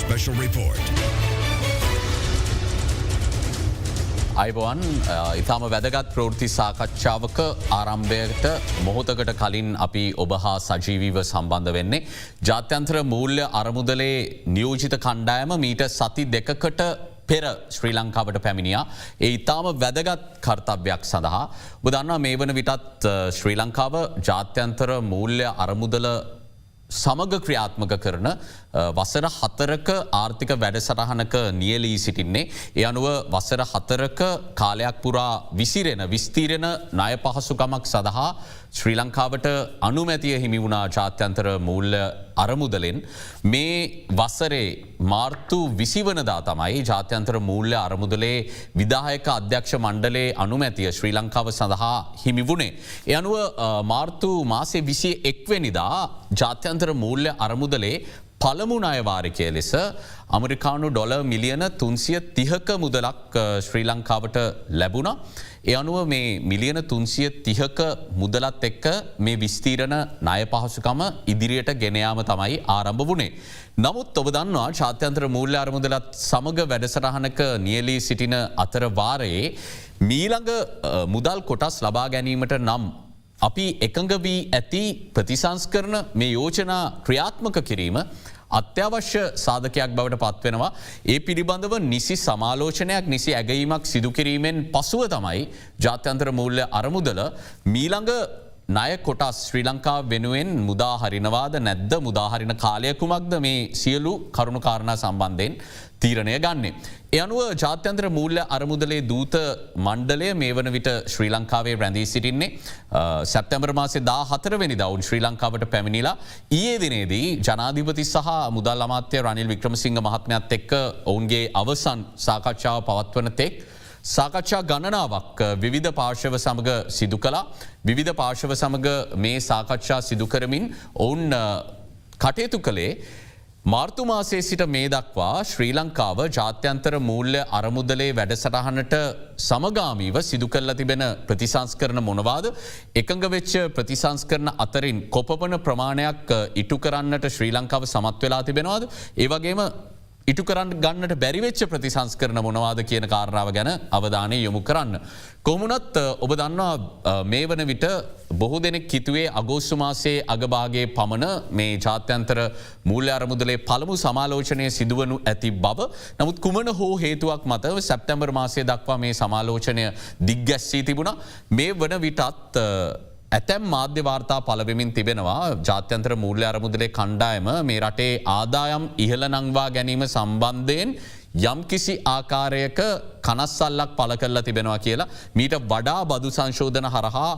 special report. අයිබෝවන් ඉතාම වැදගත් ප්‍රෘති සාකච්ඡාවක ආරම්භයට මොහොතකට කලින් අපි ඔබ හා සජීවීව සම්බන්ධ වෙන්නේ. ජාත්‍යන්ත්‍ර මූල්‍ය අරමුදලේ නියෝජිත කණ්ඩායම මීට සති දෙකකට පෙර ශ්‍රී ලංකාවට පැමිණියා. ඒ ඉතාම වැදගත් කර්තව්‍යයක් සඳහා. ඔබ දන්නවා මේ වන විටත් ශ්‍රී ලංකාව ජාත්‍යන්තර මූල්‍ය අරමුදල සමග ක්‍රියාත්මක කරන වසර 4ක ආර්ථික වැඩසටහනක නියලී සිටින්නේ. ඒ අනුව වසර 4ක කාලයක් පුරා විසිරෙන විස්තීරණ ණය පහසුකමක් සඳහා ශ්‍රී ලංකාවට අනුමැතිය හිමි වුණා ජාත්‍යන්තර මූල්‍ය අරමුදලෙන්. මේ වසරේ මාර්තු 20 වනදා තමයි ජාත්‍යන්තර මූල්‍ය අරමුදලේ විධායක අධ්‍යක්ෂ මණ්ඩලයේ අනුමැතිය ශ්‍රී ලංකාව සඳහා හිමි වුණේ. ඒ අනුව මාර්තු මාසේ 21 වෙනිදා ජාත්‍යන්තර මූල්‍ය අරමුදලේ පළමු ණය වාරිකය ලෙස ඇමරිකානු ඩොලර් මිලියන 330ක මුදලක් ශ්‍රී ලංකාවට ලැබුණා. ඒ අනුව මේ මිලියන 330ක මුදලත් එක්ක මේ විස්තීරණ ණය පහසුකම ඉදිරියට ගෙන යාම තමයි ආරම්භ වුණේ. නමුත් ඔබ දන්නවා ජාත්‍යන්තර මූල්‍ය අරමුදලත් සමග වැඩසටහනක නියැලී සිටින අතර වාරයේ මීළඟ මුදල් කොටස් ලබා ගැනීමට නම් අපි එකඟ වී ඇති ප්‍රතිසංස්කරණ මේ යෝජනා ක්‍රියාත්මක කිරීම අත්‍යවශ්‍ය සාධකයක් බවට පත්වෙනවා. ඒ පිළිබඳව නිසි සමාලෝචනයක් නිසි ඇගීමක් සිදුකිරීමෙන් පසුව තමයි ජාත්‍යන්තර මූල්‍ය අරමුදල මීළඟ ණය කොටස් ශ්‍රී ලංකාව වෙනුවෙන් මුදාහරිනවාද නැද්ද මුදාහරින කාලයකුමක්ද මේ සියලු කරුණු කාරණා සම්බන්ධයෙන් තීරණය ගන්නේ. ඒ අනුව ජාත්‍යන්තර මූල්‍ය අරමුදලේ දූත මණ්ඩලය මේ වන විට ශ්‍රී ලංකාවේ රැඳී සිටින්නේ. සැප්තැම්බර් මාසේ 14 වෙනිදා වුන් ශ්‍රී ලංකාවට පැමිණිලා ඊයේ දිනේදී ජනාධිපති සහ මුදල් අමාත්‍ය රනිල් වික්‍රමසිංහ මහත්මයාත් එක්ක ඔවුන්ගේ අවසන් සාකච්ඡාව පවත්වන තෙක් සාකච්ඡා ගණනාවක් විවිධ පාර්ශව සමග සිදු කළා. විවිධ පාර්ශව සමග මේ සාකච්ඡා සිදු කරමින් ඔවුන් කටයුතු කළේ මාර්තු මාසයේ සිට මේ දක්වා ශ්‍රී ලංකාව ජාත්‍යන්තර මූල්‍ය අරමුදලේ වැඩසටහනට සමගාමීව සිදු කරලා තිබෙන ප්‍රතිසංස්කරණ මොනවාද? එකඟ වෙච්ච ප්‍රතිසංස්කරණ අතරින් කොපමණ ප්‍රමාණයක් ඉටු කරන්නට ශ්‍රී ලංකාව සමත් වෙලා තිබෙනවද? ඒ වගේම ඉටු කරන්න ගන්නට බැරිවෙච්ච ප්‍රතිසංස්කරණ මොනවාද කියන කාරණාව ගැන අවධානය යොමු කරන්න. කොහොමුණත් ඔබ දන්නවා මේ වන විට බොහෝ දෙනෙක් හිතුවේ අගෝස්තු මාසයේ අගභාගයේ පමණ මේ ජාත්‍යන්තර මූල්‍ය අරමුදලේ පළමු සමාලෝචනය සිදුවනු ඇති බව. නමුත් කුමන හෝ හේතුවක් මත සැප්තැම්බර් මාසයේ දක්වා මේ සමාලෝචනය දිග්ගැස්සී තිබුණා. මේ වන විටත් ඇතැම් මාධ්‍ය වාර්තා පලවෙමින් තිබෙනවා ජාත්‍යන්තර මූල්‍ය අරමුදලේ කණ්ඩායම මේ රටේ ආදායම් ඉහළ නංවා ගැනීම සම්බන්ධයෙන් යම් කිසි ආකාරයක කනස්සල්ලක් පල කරලා තිබෙනවා කියලා මීට වඩා බදු සංශෝධන හරහා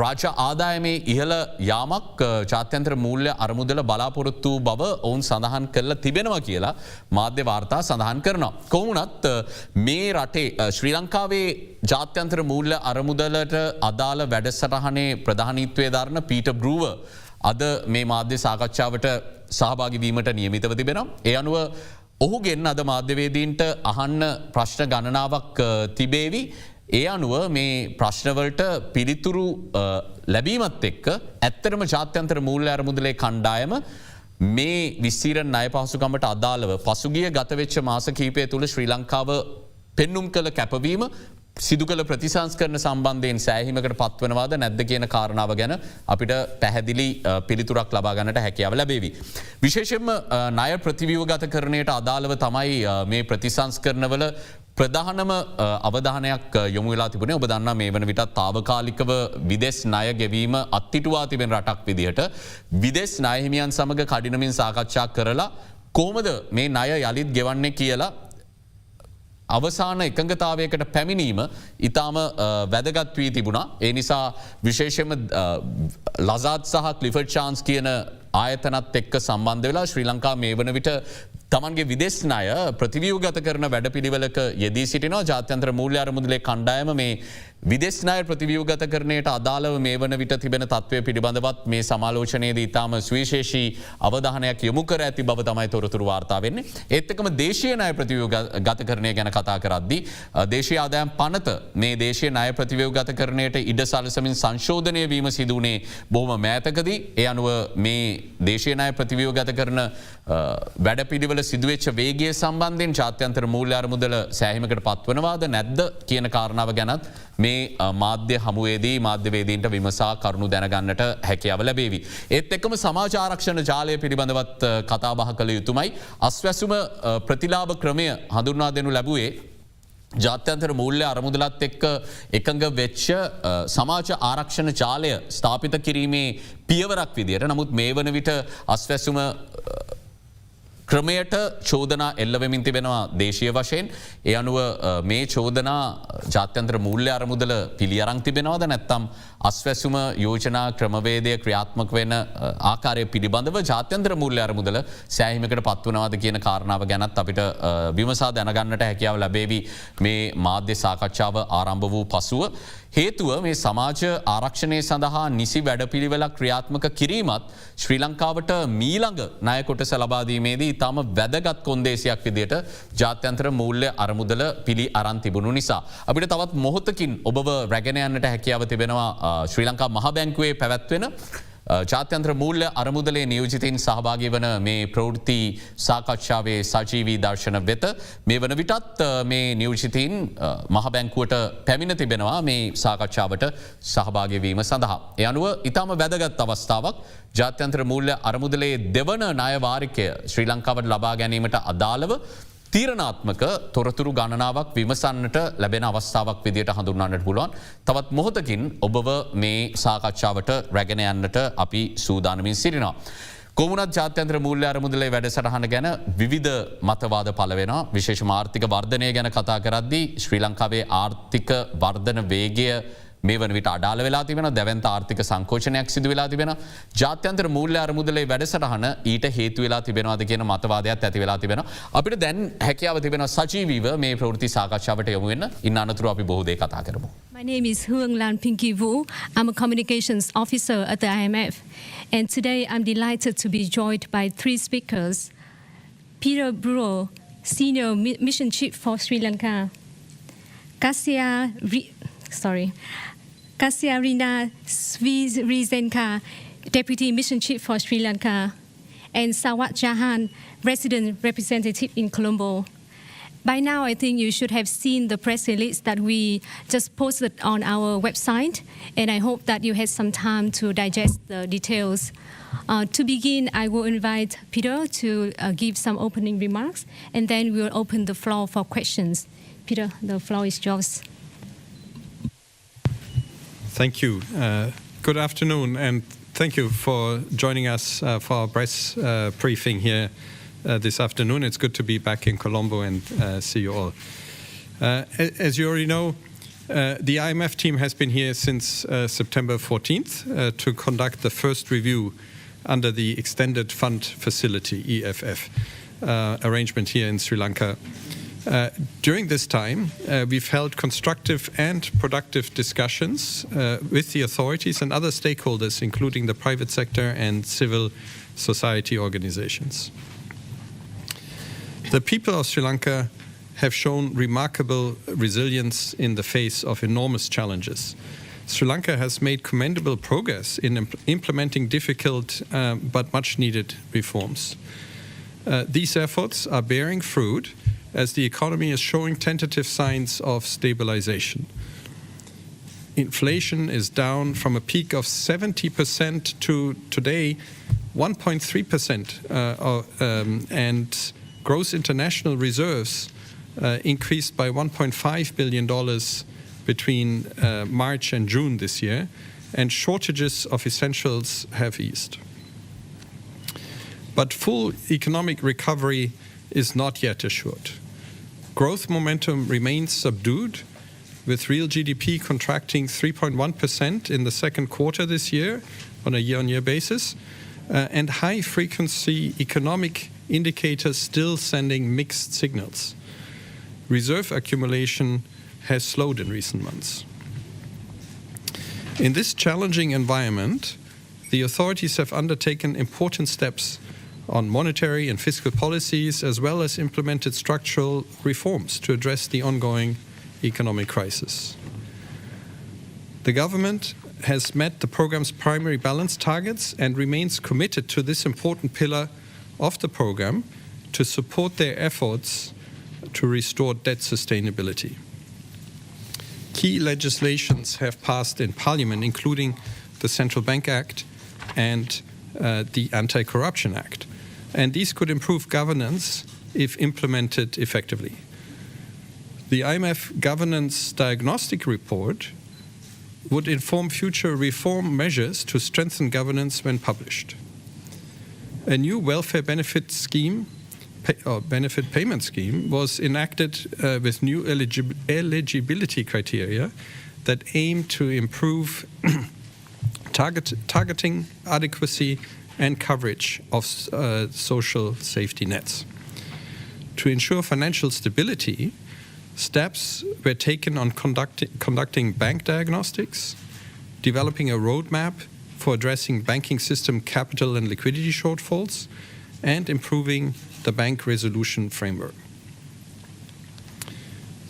රාජ ආදායමේ ඉහළ යාමක් ජාත්‍යන්ත්‍ර මූල්‍ය අරමුදල බලාපොරොත්තු බව ඔවුන් සඳහන් කරලා තිබෙනවා කියලා මාධ්‍ය වාර්තා සඳහන් කරනවා. කොහොමුණත් මේ රටේ ශ්‍රී ලංකාවේ ජාත්‍යන්තර මූල්‍ය අරමුදලට අදාළ වැඩසටහනේ ප්‍රධානීත්වය දරන පීට බ්‍රූව අද මේ මාධ්‍ය සාකච්ඡාවට සහභාගී වීමට නියමිතව තිබෙනවා. ඒ අනුව ඔහුගෙන් අද මාධ්‍යවේදීන්ට අහන්න ප්‍රශ්න ගණනාවක් තිබේවි. ඒ අනුව මේ ප්‍රශ්නවලට පිළිතුරු ලැබීමත් එක්ක ඇත්තරම ජාත්‍යන්තර මූල්‍ය අරමුදලේ කණ්ඩායම මේ විස්තීරණ ණය පහසුකමට අදාළව පසුගිය ගතවෙච්ච මාස කීපය තුළ ශ්‍රී ලංකාව පෙන්නුම් කළ කැපවීම සිදු කළ ප්‍රතිසංස්කරණ සම්බන්ධයෙන් සෑහීමකට පත්වනවාද නැද්ද කියන කාරණාව ගැන අපිට පැහැදිලි පිළිතුරක් ලබා ගන්නට හැකියාව ලැබේවි. විශේෂයෙන්ම ණය ප්‍රතිව්‍යුහගත කරණයට අදාළව තමයි මේ ප්‍රතිසංස්කරණවල ප්‍රධානම අවධානයක් යොමු වෙලා තිබුණේ. ඔබ දන්නා මේ වන විටත් තාවකාලිකව විදෙස් ණය ගෙවීම අත්හිටුවා තිබෙන රටක් විදිහට විදෙස් ණය හිමියන් සමග කඩිනමින් සාකච්ඡා කරලා කොහොමද මේ ණය යලිත් ගෙවන්නේ කියලා අවසාන එකඟතාවයකට පැමිණීම ඉතාම වැදගත් වී තිබුණා. ඒ නිසා විශේෂයෙන්ම ලසාත් සහ ක්ලිෆර්ඩ් චාන්ස් කියන ආයතනත් එක්ක සම්බන්ධ වෙලා ශ්‍රී ලංකා මේ වන විට තමන්ගේ විදෙස් ණය ප්‍රතිව්‍යුහගත කරන වැඩපිළිවෙලක යෙදී සිටිනවා. ජාත්‍යන්තර මූල්‍ය අරමුදලේ කණ්ඩායම මේ විදේශ ණය ප්‍රතිව්‍යුහගතකරණයට අදාළව මේ වන විට තිබෙන තත්ත්වය පිළිබඳවත් මේ සමාලෝචනයේදී ඉතාම සුවිශේෂී අවධානයක් යොමු කර ඇති බව තමයි තොරතුරු වාර්තා වෙන්නේ. ඒත් එක්කම දේශීය ණය ප්‍රතිව්‍යුහගතකරණය ගැන කතා කරද්දී දේශීය ආදායම් පනත මේ දේශීය ණය ප්‍රතිව්‍යුහගතකරණයට ඉඩ සලසමින් සංශෝධනය වීම සිදු වුණේ බොහොම මෑතකදී. ඒ අනුව මේ දේශීය ණය ප්‍රතිව්‍යුහගතකරණ වැඩපිළිවෙල සිදුවෙච්ච වේගය සම්බන්ධයෙන් ජාත්‍යන්තර මූල්‍ය අරමුදල සෑහීමකට පත්වනවාද නැද්ද කියන කාරණාව ගැනත් මේ මාධ්‍ය හමුවේදී මාධ්‍යවේදීන්ට විමසා කරුණු දැනගන්නට හැකියාව ලැබේවි. ඒත් එක්කම සමාජ ආරක්ෂණ ජාලය පිළිබඳවත් කතා බහ කළ යුතුමයි. අස්වැසුම ප්‍රතිලාභ ක්‍රමය හඳුන්වා දෙනු ලැබුවේ ජාත්‍යන්තර මූල්‍ය අරමුදලත් එක්ක එකඟ වෙච්ච සමාජ ආරක්ෂණ ජාලය ස්ථාපිත කිරීමේ පියවරක් විදියට. නමුත් මේ වන විට අස්වැසුම ක්‍රමයට චෝදනා එල්ලවෙමින් තිබෙනවා දේශීය වශයෙන්. ඒ අනුව මේ චෝදනා ජාත්‍යන්තර මූල්‍ය අරමුදල පිළි අරන් තිබෙනවද නැත්නම් අස්වැසුම යෝජනා ක්‍රමවේදය ක්‍රියාත්මක වෙන ආකාරය පිළිබඳව ජාත්‍යන්තර මූල්‍ය අරමුදල සෑහීමකට පත්වනවාද කියන කාරණාව ගැනත් අපිට විමසා දැනගන්නට හැකියාව ලැබේවි මේ මාධ්‍ය සාකච්ඡාව ආරම්භ වූ පසුව. හේතුව මේ සමාජ ආරක්ෂණය සඳහා නිසි වැඩපිළිවෙලක් ක්‍රියාත්මක කිරීමත් ශ්‍රී ලංකාවට මීළඟ ණය කොටස ලබා දීමේදී ඉතාම වැදගත් කොන්දේසියක් විදියට ජාත්‍යන්තර මූල්‍ය අරමුදල පිළි අරන් තිබුණු නිසා. අපිට තවත් මොහොතකින් ඔබව රැගෙන යන්නට හැකියාව තිබෙනවා ශ්‍රී ලංකා මහ බැංකුවේ පැවැත්වෙන ජාත්‍යන්ත්‍ර මූල්‍ය අරමුදලේ නියෝජිතයින් සහභාගී වන මේ ප්‍රවෘත්ති සාකච්ඡාවේ සජීවී දර්ශන වෙත මේ වන විටත් මේ නියෝජිතයින් මහ බැංකුවට පැමිණ තිබෙනවා මේ සාකච්ඡාවට සහභාගී වීම සඳහා. ඒ අනුව ඉතාම වැදගත් අවස්ථාවක් ජාත්‍යන්තර මූල්‍ය අරමුදලේ දෙවන ණය වාරිකය ශ්‍රී ලංකාවට ලබා ගැනීමට අදාළව තීරණාත්මක තොරතුරු ගණනාවක් විමසන්නට ලැබෙන අවස්ථාවක් විදියට හඳුන්වන්නට පුළුවන්. තවත් මොහොතකින් ඔබව මේ සාකච්ඡාවට රැගෙන යන්නට අපි සූදානමින් සිටිනවා. කොමුණත් ජාත්‍යන්තර මූල්‍ය අරමුදලේ වැඩසටහන ගැන විවිධ මතවාද පළ වෙනවා. විශේෂම ආර්ථික වර්ධනය ගැන කතා කරද්දී ශ්‍රී ලංකාවේ ආර්ථික වර්ධන වේගය මේ වන විට අඩාල වෙලා තිබෙන දැවන්ත ආර්ථික සංකෝචනයක් සිදු වෙලා තිබෙන ජාත්‍යන්තර මූල්‍ය අරමුදලේ වැඩසටහන ඊට හේතු වෙලා තිබෙනවාද කියන මතවාදයක් ඇති වෙලා තිබෙනවා. අපිට දැන් හැකියාව තිබෙනවා සජීවීව මේ ප්‍රවෘත්ති සාකච්ඡාවට යොමු වෙන්න. ඉන්න අනතුරු අපි බොහෝ දේ කතා කරමු. My name is Huang Lan Pinky Wu. I'm a communications officer at the IMF. And today I'm delighted to be joined by three speakers. Peter Brewer, Senior Mission Chief for Sri Lanka. Kasyarina Srizenka, Deputy Mission Chief for Sri Lanka, and Sawat Jahan, Resident Representative in Colombo. By now, I think you should have seen the press release that we just posted on our website, and I hope that you had some time to digest the details. To begin, I will invite Peter to give some opening remarks, and then we will open the floor for questions. Peter, the floor is yours. Thank you. Good afternoon, and thank you for joining us for our press briefing here this afternoon. It's good to be back in Colombo and see you all. As you already know, the IMF team has been here since September 14th to conduct the first review under the Extended Fund Facility, EFF, arrangement here in Sri Lanka. During this time, we've held constructive and productive discussions with the authorities and other stakeholders, including the private sector and civil society organizations. The people of Sri Lanka have shown remarkable resilience in the face of enormous challenges. Sri Lanka has made commendable progress in implementing difficult but much needed reforms. These efforts are bearing fruit as the economy is showing tentative signs of stabilization. Inflation is down from a peak of 70% to today 1.3%, and gross international reserves increased by $1.5 billion between March and June this year, and shortages of essentials have eased. But full economic recovery is not yet assured. Growth momentum remains subdued, with real GDP contracting 3.1% in the second quarter this year on a year-on-year basis, and high-frequency economic indicators still sending mixed signals. Reserve accumulation has slowed in recent months. In this challenging environment, the authorities have undertaken important steps on monetary and fiscal policies, as well as implemented structural reforms to address the ongoing economic crisis. The government has met the program's primary balance targets and remains committed to this important pillar of the program to support their efforts to restore debt sustainability. Key legislations have passed in Parliament, including the Central Bank Act and the Anti-Corruption Act. And these could improve governance if implemented effectively. The IMF Governance Diagnostic Report would inform future reform measures to strengthen governance when published. A new welfare benefit scheme, benefit payment scheme, was enacted with new eligibility criteria that aim to improve targeting, adequacy, and coverage of social safety nets. To ensure financial stability, steps were taken on conducting bank diagnostics, developing a roadmap for addressing banking system capital and liquidity shortfalls, and improving the bank resolution framework.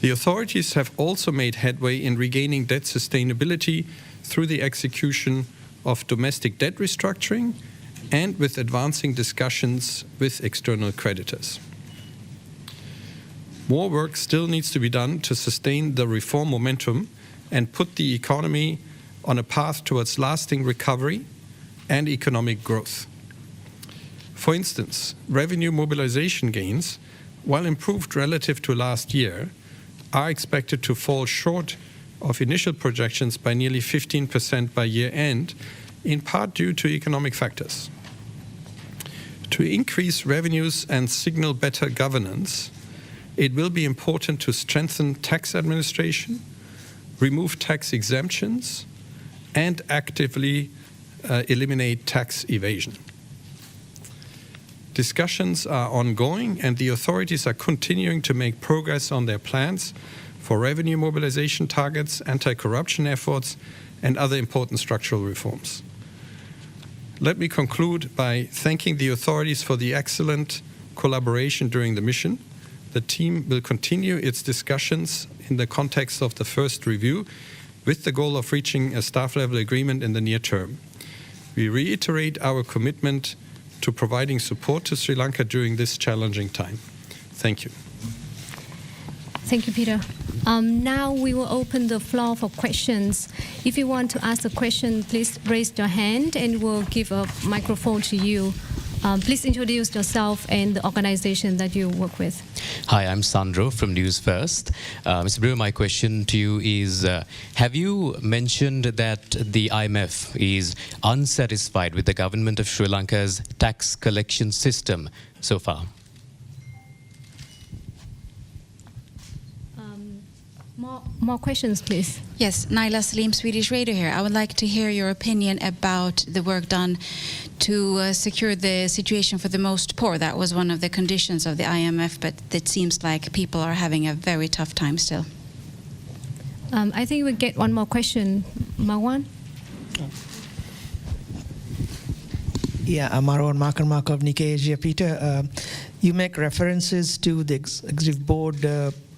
The authorities have also made headway in regaining debt sustainability through the execution of domestic debt restructuring and with advancing discussions with external creditors. More work still needs to be done to sustain the reform momentum and put the economy on a path towards lasting recovery and economic growth. For instance, revenue mobilization gains, while improved relative to last year, are expected to fall short of initial projections by nearly 15% by year end, in part due to economic factors. To increase revenues and signal better governance, it will be important to strengthen tax administration, remove tax exemptions, and actively eliminate tax evasion. Discussions are ongoing, and the authorities are continuing to make progress on their plans for revenue mobilization targets, anti-corruption efforts, and other important structural reforms. Let me conclude by thanking the authorities for the excellent collaboration during the mission. The team will continue its discussions in the context of the first review with the goal of reaching a staff-level agreement in the near term. We reiterate our commitment to providing support to Sri Lanka during this challenging time. Thank you. Thank you, Peter. Now we will open the floor for questions. If you want to ask a question, please raise your hand and we'll give a microphone to you. Please introduce yourself and the organization that you work with. Hi, I'm Sandro from News First. Mr. Brewer, my question to you is, have you mentioned that the IMF is unsatisfied with the government of Sri Lanka's tax collection system so far? More questions, please. Yes, Naila Salim, Swedish Radio here. I would like to hear your opinion about the work done to secure the situation for the most poor. That was one of the conditions of the IMF, but it seems like people are having a very tough time still. I think we'll get one more question. Marwan? Yeah, Marwan Markov, Nikkei Asia. Peter, you make references to the Executive Board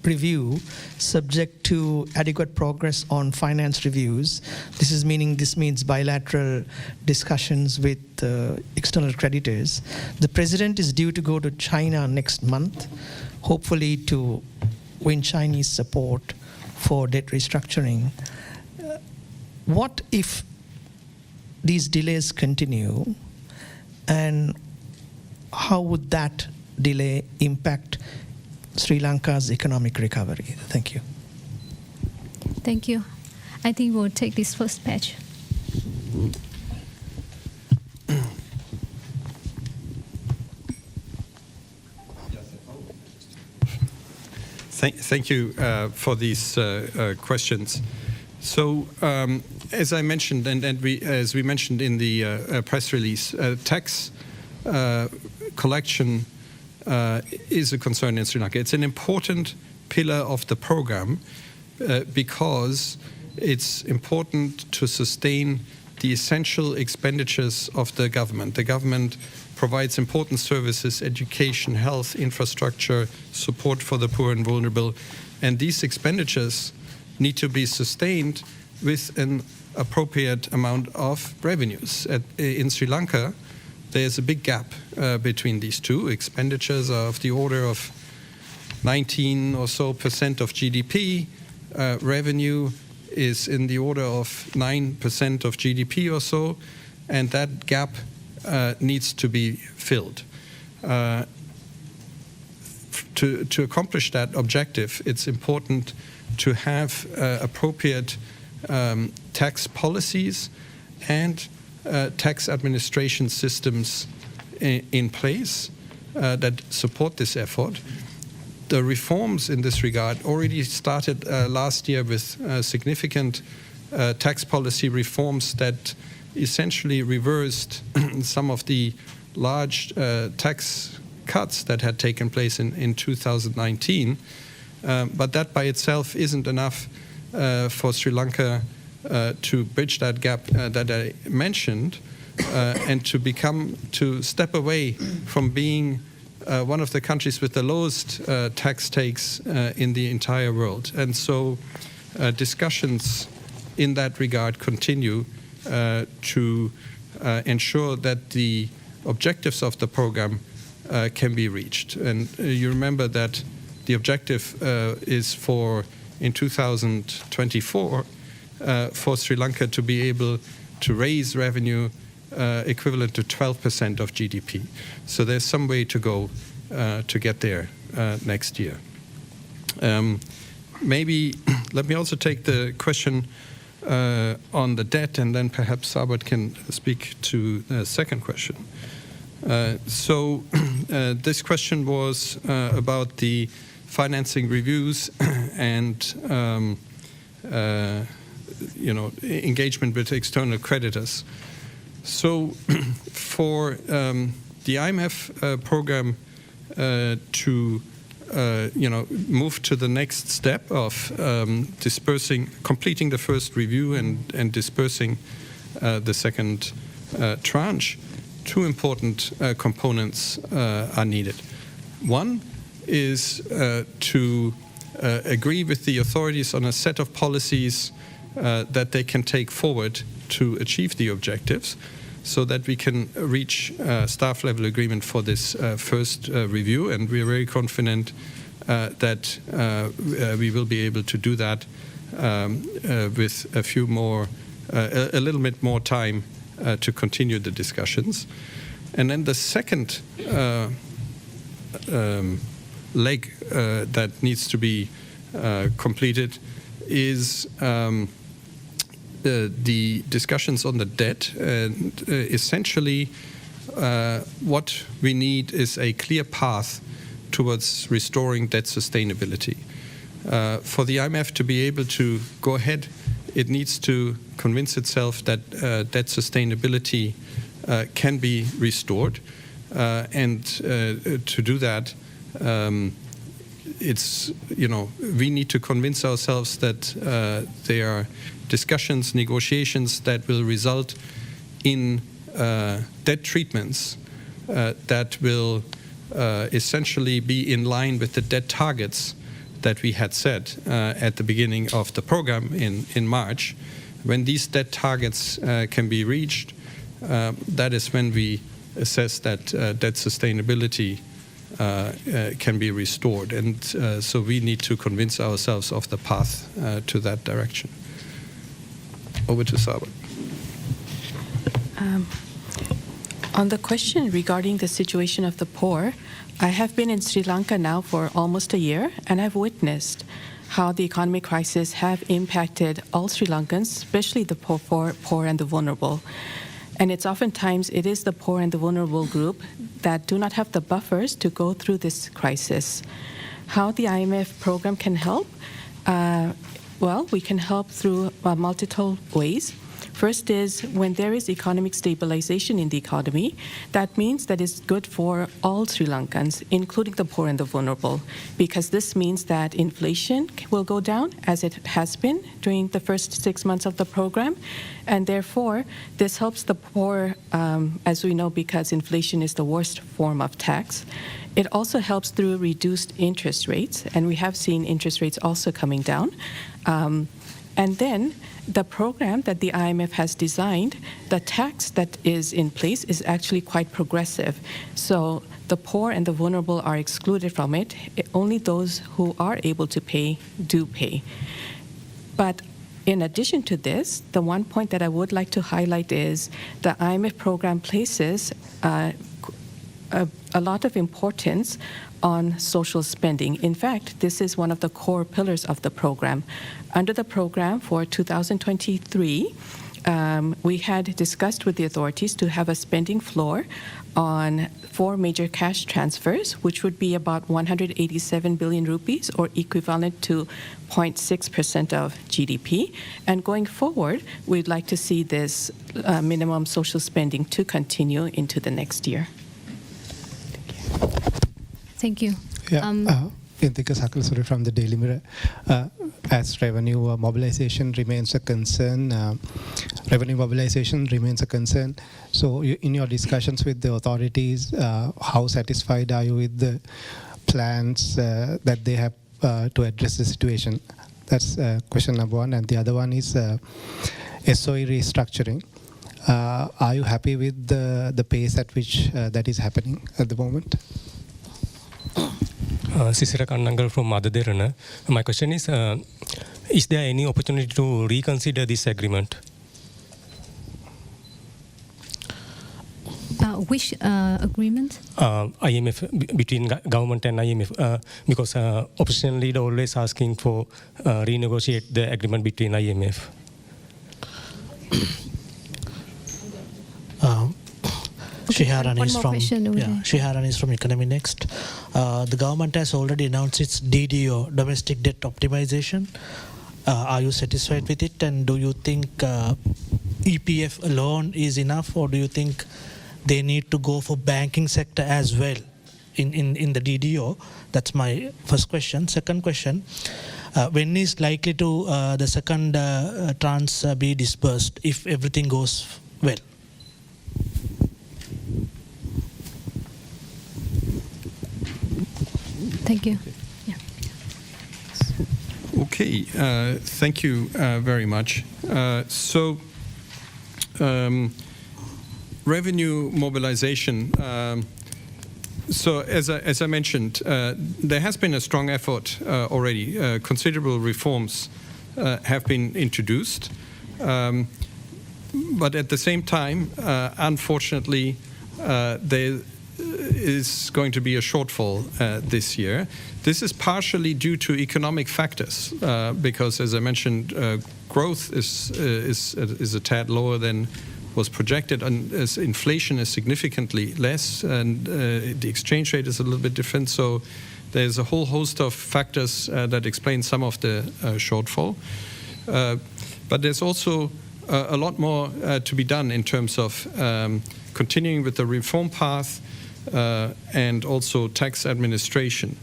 review subject to adequate progress on finance reviews. This means bilateral discussions with external creditors. The president is due to go to China next month, hopefully to win Chinese support for debt restructuring. What if these delays continue, and how would that delay impact Sri Lanka's economic recovery? Thank you. Thank you. I think we'll take this first patch. Thank you for these questions. So, as I mentioned, as we mentioned in the press release, tax collection is a concern in Sri Lanka. It's an important pillar of the program because it's important to sustain the essential expenditures of the government. The government provides important services, education, health, infrastructure, support for the poor and vulnerable, and these expenditures need to be sustained with an appropriate amount of revenues. In Sri Lanka, there's a big gap between these two. Expenditures are of the order of 19% or so of GDP. Revenue is in the order of 9% of GDP or so, and that gap needs to be filled. To accomplish that objective, it's important to have appropriate tax policies and tax administration systems in place that support this effort. The reforms in this regard already started last year with significant tax policy reforms that essentially reversed some of the large tax cuts that had taken place in 2019. But that by itself isn't enough for Sri Lanka to bridge that gap that I mentioned and to step away from being one of the countries with the lowest tax takes in the entire world. And so discussions in that regard continue to ensure that the objectives of the program can be reached. And you remember that the objective is for, in 2024, for Sri Lanka to be able to raise revenue equivalent to 12% of GDP. So there's some way to go to get there next year. Maybe let me also take the question on the debt, and then perhaps Sabit can speak to the second question. So this question was about the financing reviews and engagement with external creditors. So for the IMF program to move to the next step of completing the first review and dispersing the second tranche, two important components are needed. One is to agree with the authorities on a set of policies that they can take forward to achieve the objectives, so that we can reach staff level agreement for this first review. And we are very confident that we will be able to do that with a little bit more time to continue the discussions. And then the second leg that needs to be completed is the discussions on the debt. And essentially what we need is a clear path towards restoring debt sustainability. For the IMF to be able to go ahead, it needs to convince itself that debt sustainability can be restored. And to do that, we need to convince ourselves that there are discussions, negotiations that will result in debt treatments that will essentially be in line with the debt targets that we had set at the beginning of the program in March. When these debt targets can be reached, that is when we assess that debt sustainability can be restored. And so we need to convince ourselves of the path to that direction. Over to Sabit. On the question regarding the situation of the poor, I have been in Sri Lanka now for almost a year, and I've witnessed how the economic crisis have impacted all Sri Lankans, especially the poor and the vulnerable. And it is the poor and the vulnerable group that do not have the buffers to go through this crisis. How the IMF program can help? Well, we can help through multiple ways. First is when there is economic stabilization in the economy, that means that it's good for all Sri Lankans, including the poor and the vulnerable, because this means that inflation will go down as it has been during the first 6 months of the program. And therefore, this helps the poor, as we know, because inflation is the worst form of tax. It also helps through reduced interest rates, and we have seen interest rates also coming down. And then the program that the IMF has designed, the tax that is in place is actually quite progressive. So the poor and the vulnerable are excluded from it. Only those who are able to pay do pay. But in addition to this, the one point that I would like to highlight is the IMF program places a lot of importance on social spending. In fact, this is one of the core pillars of the program. Under the program for 2023, we had discussed with the authorities to have a spending floor on 4 major cash transfers, which would be about 187 billion rupees, or equivalent to 0.6% of GDP. And going forward, we'd like to see this minimum social spending to continue into the next year. Thank you. Intika Saklasuri from the Daily Mirror. As revenue mobilization remains a concern, So in your discussions with the authorities, how satisfied are you with the plans that they have to address the situation? That's question number one. And the other one is SOE restructuring. Are you happy with the pace at which that is happening at the moment? Sisira Kannangal from AdaDerana. My question is there any opportunity to reconsider this agreement? Which agreement? IMF, between government and IMF, because opposition leader always asking for renegotiate the agreement between IMF. Shiharan is from Economy Next. The government has already announced its DDO, domestic debt optimization. Are you satisfied with it? And do you think EPF alone is enough, or do you think they need to go for banking sector as well in the DDO? That's my first question. Second question, when is likely to the second tranche be disbursed if everything goes well? Thank you. Okay, thank you very much. Revenue mobilization. So as I mentioned, there has been a strong effort already. Considerable reforms have been introduced. But at the same time, unfortunately, there is going to be a shortfall this year. This is partially due to economic factors, because, as I mentioned, growth is a tad lower than was projected, and as inflation is significantly less, and the exchange rate is a little bit different. So there's a whole host of factors that explain some of the shortfall. But there's also a lot more to be done in terms of continuing with the reform path, and also tax administration.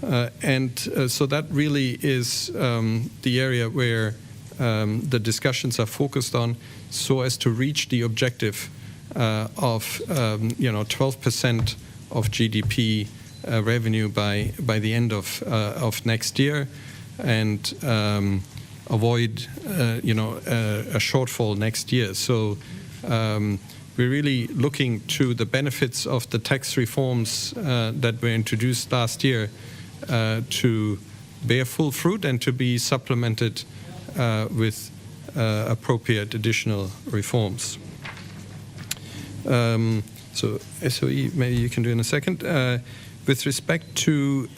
So that really is the area where the discussions are focused on, so as to reach the objective of 12% of GDP revenue by the end of next year, and avoid a shortfall next year. So we're really looking to the benefits of the tax reforms that were introduced last year to bear full fruit and to be supplemented with appropriate additional reforms. So SOE, maybe you can do in a second. With respect to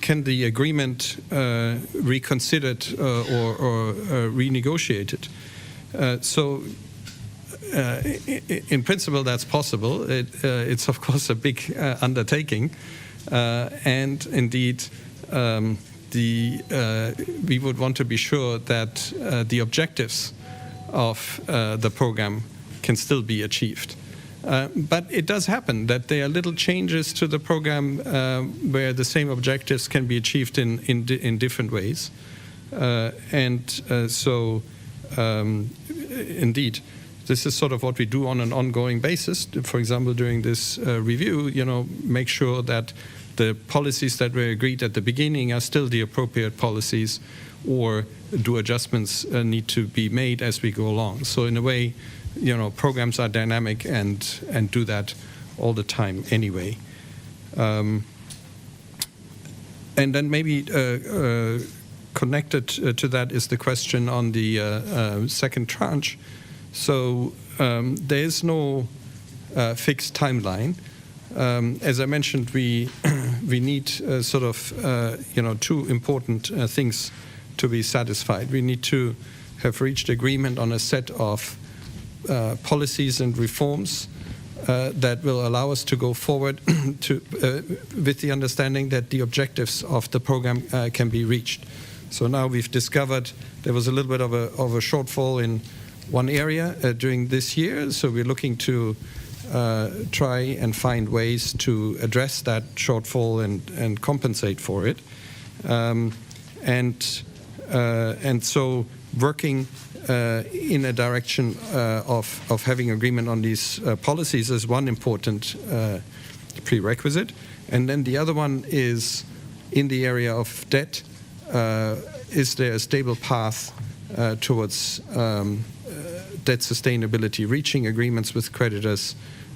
can the agreement reconsidered or renegotiated? In principle, that's possible. It's of course a big undertaking, and indeed, we would want to be sure that the objectives of the program can still be achieved. But it does happen that there are little changes to the program where the same objectives can be achieved in different ways. Indeed, this is sort of what we do on an ongoing basis. For example, during this review, make sure that the policies that were agreed at the beginning are still the appropriate policies, or do adjustments need to be made as we go along. So in a way, programs are dynamic and do that all the time anyway. And then maybe connected to that is the question on the second tranche. So there is no fixed timeline. As I mentioned, we need sort of two important things to be satisfied. We need to have reached agreement on a set of policies and reforms that will allow us to go forward with the understanding that the objectives of the program can be reached. So now we've discovered there was a little bit of a shortfall in one area during this year, so we're looking to try and find ways to address that shortfall and compensate for it. And so working in a direction of having agreement on these policies is one important prerequisite. And then the other one is in the area of debt. Is there a stable path towards debt sustainability, reaching agreements with creditors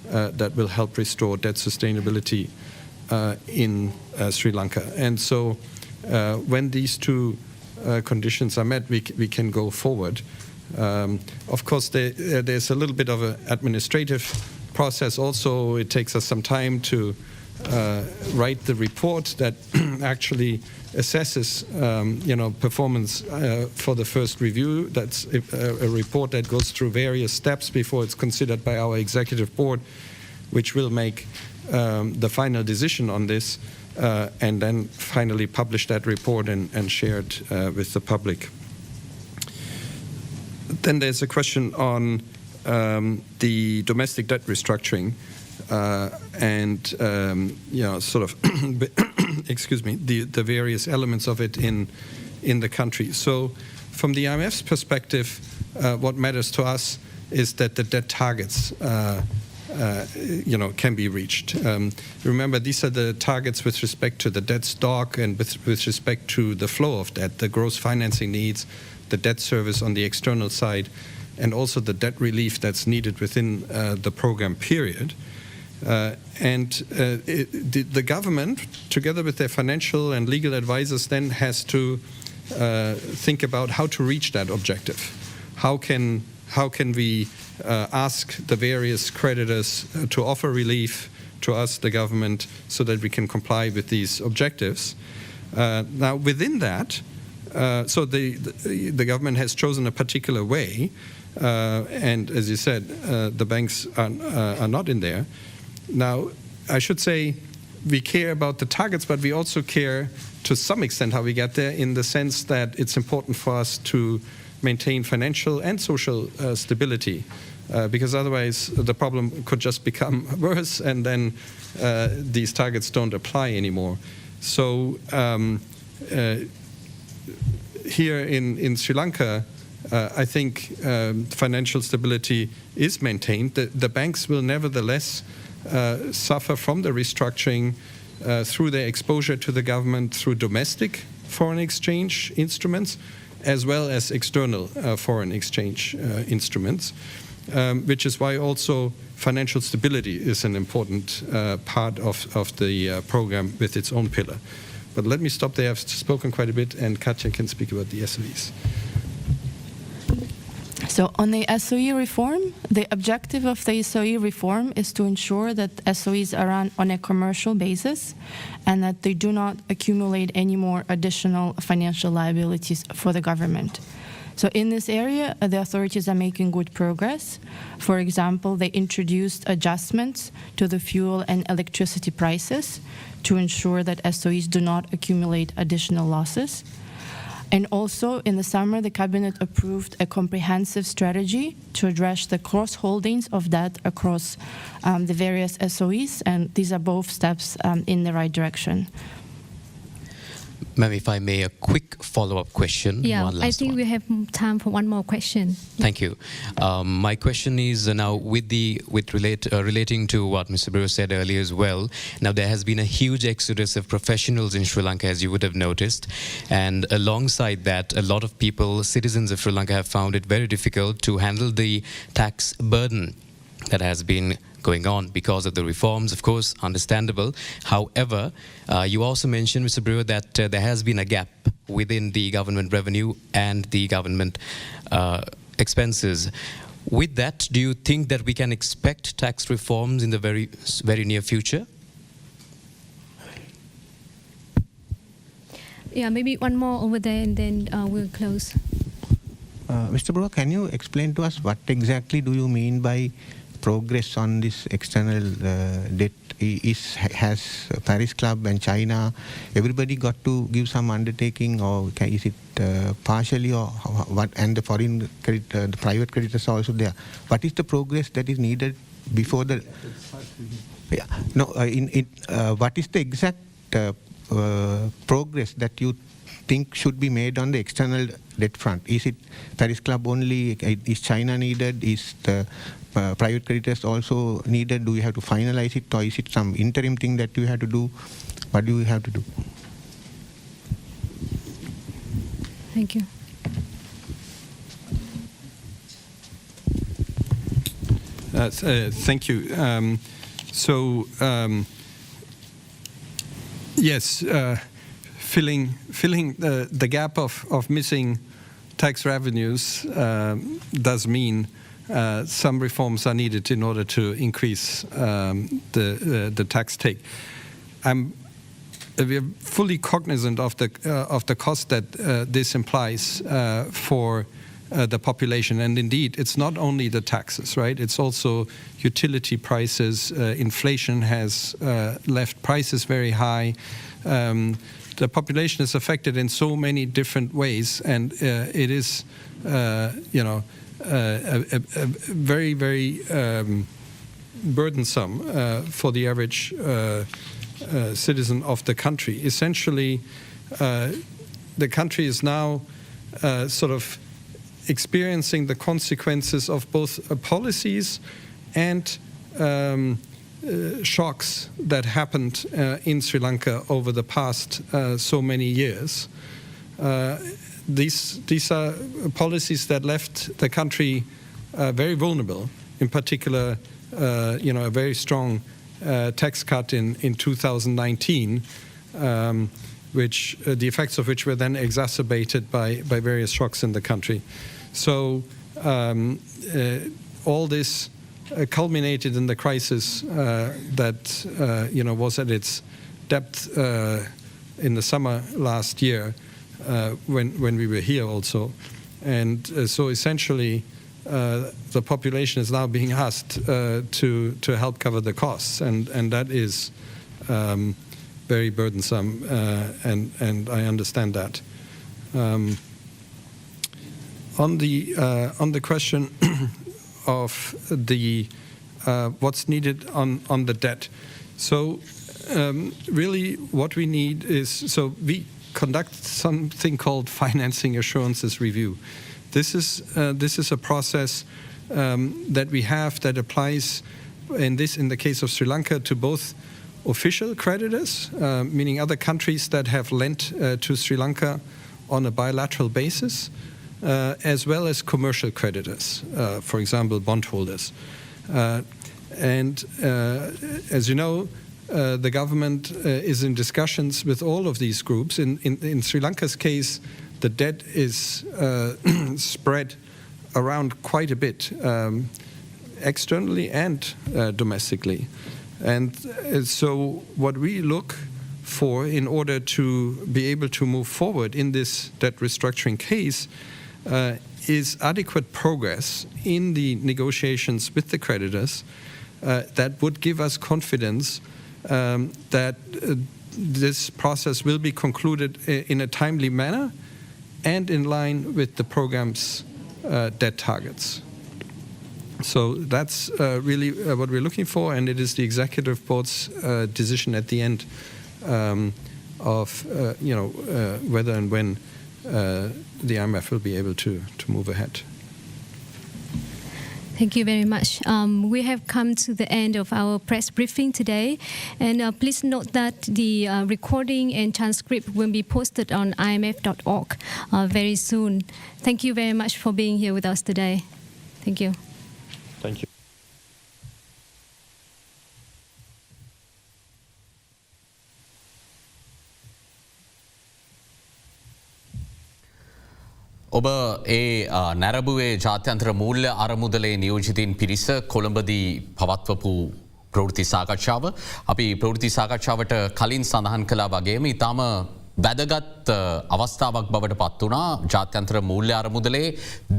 that will help restore debt sustainability in Sri Lanka? And so when these two conditions are met, we can go forward. Of course, there's a little bit of an administrative process also. It takes us some time to write the report that actually assesses performance for the first review. That's a report that goes through various steps before it's considered by our executive board, which will make the final decision on this and then finally publish that report and share it with the public. Then there's a question on the domestic debt restructuring and sort of excuse me, the various elements of it in the country. So from the IMF's perspective, what matters to us is that the debt targets can be reached. Remember, these are the targets with respect to the debt stock and with respect to the flow of debt, the gross financing needs, the debt service on the external side, and also the debt relief that's needed within the program period. The government, together with their financial and legal advisors, then has to think about how to reach that objective. How can we ask the various creditors to offer relief to us, the government, so that we can comply with these objectives? Now, within that, so the government has chosen a particular way, and as you said, the banks are not in there. Now, I should say we care about the targets, but we also care to some extent how we get there, in the sense that it's important for us to maintain financial and social stability, because otherwise the problem could just become worse, and then these targets don't apply anymore. So here in Sri Lanka, I think financial stability is maintained. The banks will nevertheless suffer from the restructuring through their exposure to the government through domestic foreign exchange instruments, as well as external foreign exchange instruments, which is why also financial stability is an important part of the program with its own pillar. But let me stop there. I've spoken quite a bit, and Katja can speak about the SOEs. So on the SOE reform, the objective of the SOE reform is to ensure that SOEs are run on a commercial basis and that they do not accumulate any more additional financial liabilities for the government. So in this area, the authorities are making good progress. For example, they introduced adjustments to the fuel and electricity prices to ensure that SOEs do not accumulate additional losses. And also, in the summer, the cabinet approved a comprehensive strategy to address the cross-holdings of debt across the various SOEs, and these are both steps in the right direction. Ma'am, if I may, a quick follow-up question. Yeah, one last I think one. we have time for one more question. Thank you. My question is now relating to what Mr. Brewer said earlier as well. Now there has been a huge exodus of professionals in Sri Lanka, as you would have noticed, and alongside that, a lot of people, citizens of Sri Lanka, have found it very difficult to handle the tax burden that has been going on because of the reforms, of course, understandable. However, you also mentioned, Mr. Brewer, that there has been a gap within the government revenue and the government expenses. With that, do you think that we can expect tax reforms in the very, very near future? Yeah, maybe one more over there and then we'll close. Mr. Brewer, can you explain to us what exactly do you mean by progress on this external debt? Has Paris Club and China, everybody got to give some undertaking, or is it partially, or what? And the foreign credit, the private creditors are also there. What is the progress that is needed before the? Yeah, no. What is the exact progress that you think should be made on the external debt front? Is it Paris Club only? Is China needed? Is the private creditors also needed? Do you have to finalize it, or is it some interim thing that you have to do? What do you have to do? Thank you. Thank you. Yes, filling the gap of missing tax revenues does mean some reforms are needed in order to increase the tax take. We are fully cognizant of the cost that this implies for the population, and indeed, it's not only the taxes, right? It's also utility prices. Inflation has left prices very high. The population is affected in so many different ways, and it is, a very, very burdensome for the average citizen of the country. Essentially, the country is now sort of experiencing the consequences of both policies and shocks that happened in Sri Lanka over the past so many years. These are policies that left the country very vulnerable. In particular, a very strong tax cut in 2019, which the effects of which were then exacerbated by various shocks in the country. So all this culminated in the crisis that was at its depth in the summer last year, when we were here also, and so essentially the population is now being asked to help cover the costs, and that is very burdensome, and I understand that. On the question of the what's needed on the debt, so really what we need is, so we conduct something called financing assurances review. This is a process that we have that applies in the case of Sri Lanka to both official creditors, meaning other countries that have lent to Sri Lanka on a bilateral basis, as well as commercial creditors, for example, bondholders. And as you know, the government is in discussions with all of these groups. In Sri Lanka's case, the debt is spread around quite a bit, externally and domestically. And so what we look for in order to be able to move forward in this debt restructuring case is adequate progress in the negotiations with the creditors that would give us confidence that this process will be concluded in a timely manner and in line with the program's debt targets. So that's really what we're looking for, and it is the executive board's decision at the end of whether and when the IMF will be able to move ahead. Thank you very much. We have come to the end of our press briefing today, and please note that the recording and transcript will be posted on imf.org very soon. Thank you very much for being here with us today. Thank you. Thank you. ඔබ නැරඹුවේ ජාත්‍යන්තර මූල්‍ය අරමුදලේ නියෝජිතින් පිරිස කොළඹදී පවත්වපු ප්‍රවෘත්ති සාකච්ඡාව. අපි ප්‍රවෘත්ති සාකච්ඡාවට කලින් සඳහන් කළා වගේම ඊටම වැදගත් අවස්ථාවක් බවට පත් වුණා ජාත්‍යන්තර මූල්‍ය අරමුදලේ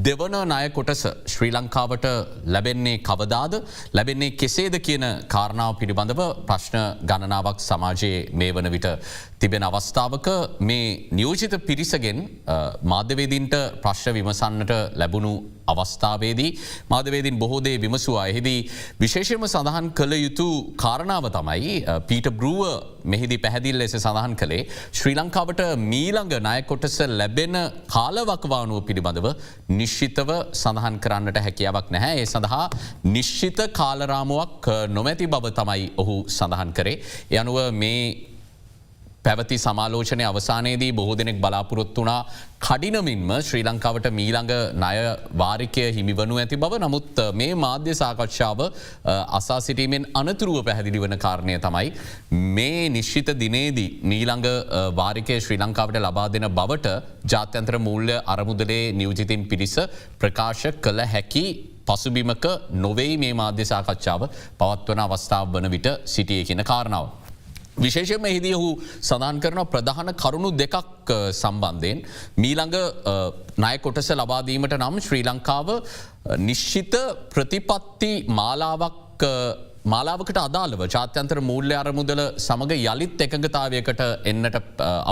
දෙවන ණය කොටස ශ්‍රී ලංකාවට ලැබෙන්නේ කවදාද ලැබෙන්නේ කෙසේද කියන කාරණාව පිළිබඳව ප්‍රශ්න ගණනාවක් සමාජයේ මේ වන විට තිබෙන අවස්ථාවක මේ නියෝජිත පිරිසගෙන් මාධ්‍යවේදීන්ට ප්‍රශ්න විමසන්නට ලැබුණු අවස්ථාවේදී මාධ්‍යවේදීන් බොහෝ දේ විමසුවා. එහිදී විශේෂයෙන්ම සඳහන් කළ යුතු කාරණාව තමයි පීටර් බෲව මෙහිදී පැහැදිලි ලෙස සඳහන් කළේ ශ්‍රී ලංකාවට මීළඟ ණය කොටස ලැබෙන කාලවකවානුව පිළිබඳව නිශ්චිතව සඳහන් කරන්නට හැකියාවක් නැහැ. ඒ සඳහා නිශ්චිත කාලරාමුවක් නොමැති බව තමයි ඔහු සඳහන් කරේ. ඒ අනුව මේ පැවති සමාලෝචනය අවසානයේදී බොහෝ දෙනෙක් බලාපොරොත්තු වුණා කඩිනමින්ම ශ්‍රී ලංකාවට මීළඟ ණය වාරිකය හිමිවනු ඇති බව. නමුත් මේ මාධ්‍ය සාකච්ඡාව අසා සිටීමෙන් අනතුරුව පැහැදිලි වන කාරණය තමයි මේ නිශ්චිත දිනේදී මීළඟ වාරිකය ශ්‍රී ලංකාවට ලබා දෙන බවට ජාත්‍යන්තර මූල්‍ය අරමුදලේ නියෝජිතින් පිරිස ප්‍රකාශ කළ හැකි පසුබිමක නොවේයි මේ මාධ්‍ය සාකච්ඡාව පවත්වන අවස්ථාව වන විට සිටියේ කියන කාරණාව. විශේෂයෙන්ම එහිදී ඔහු සඳහන් කරන ප්‍රධාන කරුණු දෙකක් සම්බන්ධයෙන් මීළඟ ණය කොටස ලබා දීමට නම් ශ්‍රී ලංකාව නිශ්චිත ප්‍රතිපත්ති මාලාවකට අදාළව ජාත්‍යන්තර මූල්‍ය අරමුදල සමග යළිත් එකඟතාවයකට එන්නට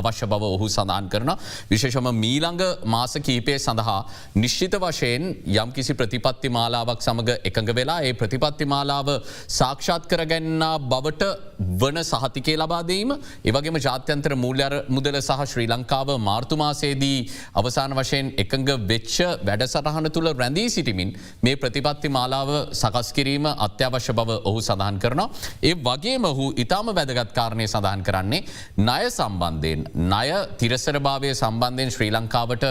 අවශ්‍ය බව ඔහු සඳහන් කරන විශේෂම මීළඟ මාස කීපය සඳහා නිශ්චිත වශයෙන් යම්කිසි ප්‍රතිපත්ති මාලාවක් සමග එකඟ වෙලා ඒ ප්‍රතිපත්ති මාලාව සාක්ෂාත් කරගන්නා බවට වන සහතිකය ලබා දීම ඒ වගේම ජාත්‍යන්තර මූල්‍ය අරමුදල සහ ශ්‍රී ලංකාව මාර්තු මාසයේදී අවසාන වශයෙන් එකඟ වෙච්ච වැඩසටහන තුල රැඳී සිටමින් මේ ප්‍රතිපත්ති මාලාව සකස් කිරීම අත්‍යවශ්‍ය බව ඔහු සඳහන් කරනවා. ඒ වගේම ඔහු ඊටම වැදගත් කාරණේ සඳහන් කරන්නේ ණය සම්බන්ධයෙන් ණය තිරසරභාවය සම්බන්ධයෙන් ශ්‍රී ලංකාවට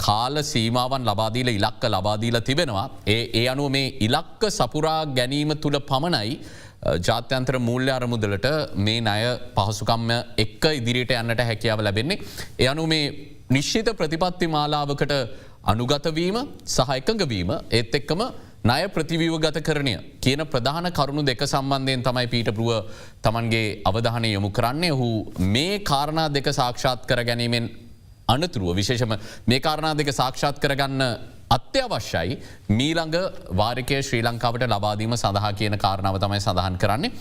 කාල සීමාවන් ලබා දීලා ඉලක්ක ලබා දීලා තිබෙනවා. ඒ අනුව මේ ඉලක්ක සපුරා ගැනීම තුල පමණයි ජාත්‍යන්තර මූල්‍ය අරමුදලට මේ ණය පහසුකම් එක්ක ඉදිරියට යන්නට හැකියාව ලැබෙන්නේ. ඒ අනුව මේ නිශ්චිත ප්‍රතිපත්ති මාලාවකට අනුගත වීම සහ එකඟ වීම ඒත් එක්කම ණය ප්‍රතිව්‍යුහගත කරණය කියන ප්‍රධාන කරුණු දෙක සම්බන්ධයෙන් තමයි පීටර් බෲව තමන්ගේ අවධානය යොමු කරන්නේ. ඔහු මේ කාරණා දෙක සාක්ෂාත් කර ගැනීමෙන් අනතුරුව විශේෂම මේ කාරණා දෙක සාක්ෂාත් කරගන්න අත්‍යවශ්‍යයි මීළඟ වාරිකය ශ්‍රී ලංකාවට ලබා දීම සඳහා කියන කාරණාව තමයි සඳහන් කරන්නේ.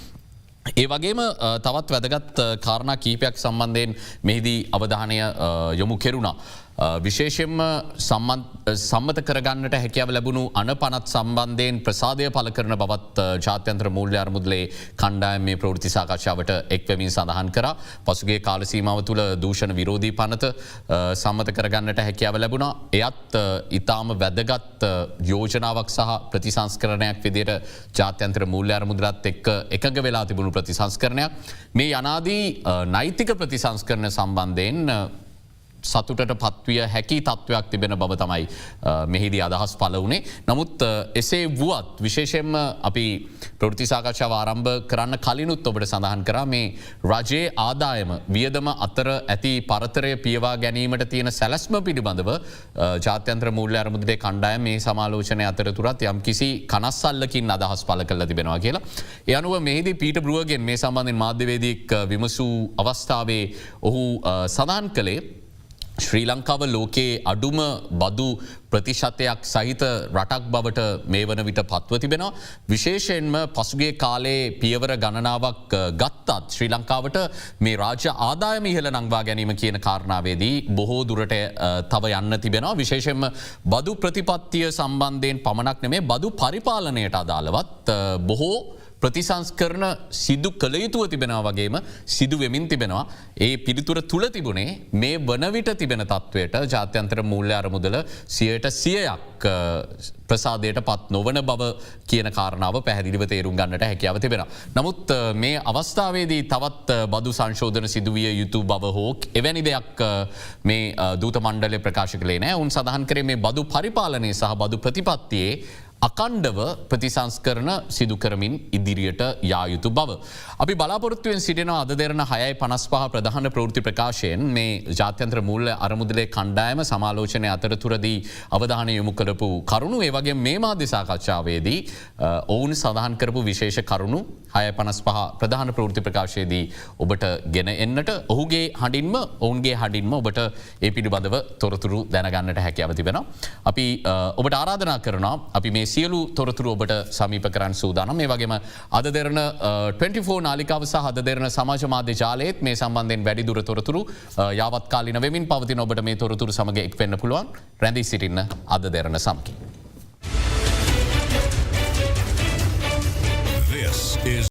ඒ වගේම තවත් වැදගත් කාරණා කීපයක් සම්බන්ධයෙන් මෙහිදී අවධානය යොමු කෙරුණා. විශේෂයෙන්ම සම්මත කරගන්නට හැකියාව ලැබුණු අන පනත් සම්බන්ධයෙන් ප්‍රසාදය පළ කරන බවත් ජාත්‍යන්තර මූල්‍ය අරමුදලේ කණ්ඩායම මේ ප්‍රවෘත්ති සාකච්ඡාවට එක්වෙමින් සඳහන් කරා. පසුගිය කාල සීමාව තුළ දූෂණ විරෝධී පනත සම්මත කරගන්නට හැකියාව ලැබුණා. එයත් ඊටාම වැදගත් යෝජනාවක් සහ ප්‍රතිසංස්කරණයක් විදිහට ජාත්‍යන්තර මූල්‍ය අරමුදලත් එක්ක එකඟ වෙලා තිබුණු ප්‍රතිසංස්කරණයක්. මේ යනාදී නෛතික ප්‍රතිසංස්කරණ සම්බන්ධයෙන් සතුටට පත්විය හැකි තත්ත්වයක් තිබෙන බව තමයි මෙහිදී අදහස් පළ වුණේ. නමුත් එසේ වුවත් විශේෂයෙන්ම අපි ප්‍රවෘත්ති සාකච්ඡාව ආරම්භ කරන්න කලිනුත් ඔබට සඳහන් කරා මේ රජයේ ආදායම වියදම අතර ඇති පරතරය පියවා ගැනීමට තියෙන සැලැස්ම පිළිබඳව ජාත්‍යන්තර මූල්‍ය අරමුදලේ කණ්ඩායම මේ සමාලෝචනය අතරතුරත් යම්කිසි කනස්සල්ලකින් අදහස් පළ කරලා තිබෙනවා කියලා. ඒ අනුව මෙහිදී පීටර් බෲවගෙන් මේ සම්බන්ධයෙන් මාධ්‍යවේදියෙක් විමසූ අවස්ථාවේ ඔහු සඳහන් කළේ ශ්‍රී ලංකාව ලෝකයේ අඩුම බදු ප්‍රතිශතයක් සහිත රටක් බවට මේ වන විට පත්ව තිබෙනවා. විශේෂයෙන්ම පසුගේ කාලේ පියවර ගණනාවක් ගත්තත් ශ්‍රී ලංකාවට මේ රාජ්‍ය ආදායම ඉහළ නංවා ගැනීම කියන කාරණාවේදී බොහෝ දුරට තව යන්න තිබෙනවා. විශේෂයෙන්ම බදු ප්‍රතිපත්තිය සම්බන්ධයෙන් පමණක් නෙමේ බදු පරිපාලනයට අදාළවත් බොහෝ ප්‍රතිසංස්කරණ සිදු කළ යුතුව තිබෙනවා වගේම සිදු වෙමින් තිබෙනවා. ඒ පිළිතුර තුළ තිබුණේ මේ වන විට තිබෙන තත්ත්වයට ජාත්‍යන්තර මූල්‍ය අරමුදල 100%ක් ප්‍රසාදයට පත් නොවන බව කියන කාරණාව පැහැදිලිව තේරුම් ගන්නට හැකියාව තිබෙනවා. නමුත් මේ අවස්ථාවේදී තවත් බදු සංශෝධන සිදුවිය යුතු බව හෝ එවැනි දෙයක් මේ දූත මණ්ඩලය ප්‍රකාශ කළේ නෑ. උන් සඳහන් කරේ මේ බදු පරිපාලනය සහ බදු ප්‍රතිපත්තියේ අකණ්ඩව ප්‍රතිසංස්කරණ සිදු කරමින් ඉදිරියට යා යුතු බව. අපි බලාපොරොත්තුවෙන් සිටිනවා අද දෙරන 6:55 ප්‍රධාන ප්‍රවෘත්ති ප්‍රකාශයෙන් මේ ජාත්‍යන්තර මූල්‍ය අරමුදලේ කණ්ඩායම සමාලෝචනය අතරතුරදී අවධානය යොමු කරපු කරුණු ඒ වගේ මේ මාධ්‍ය සාකච්ඡාවේදී ඔවුන් සඳහන් කරපු විශේෂ කරුණු 6:55 ප්‍රධාන ප්‍රවෘත්ති ප්‍රකාශයේදී ඔබට ගෙන එන්නට ඔහුගේ හඬින්ම ඔවුන්ගේ හඬින්ම ඔබට ඒ පිළිබඳව තොරතුරු දැනගන්නට හැකියාව තිබෙනවා. අපි ඔබට ආරාධනා කරනවා අපි මේ සියලු තොරතුරු ඔබට සමීප කරන්න සූදානම්. මේ වගේම අද දෙරන 24 නාලිකාව සහ අද දෙරන සමාජ මාධ්‍ය ජාලයේත් මේ සම්බන්ධයෙන් වැඩිදුර තොරතුරු යාවත්කාලින වෙමින් පවතින ඔබට මේ තොරතුරු සමග එක් වෙන්න පුළුවන්. රැඳී සිටින්න අද දෙරන සමගින්.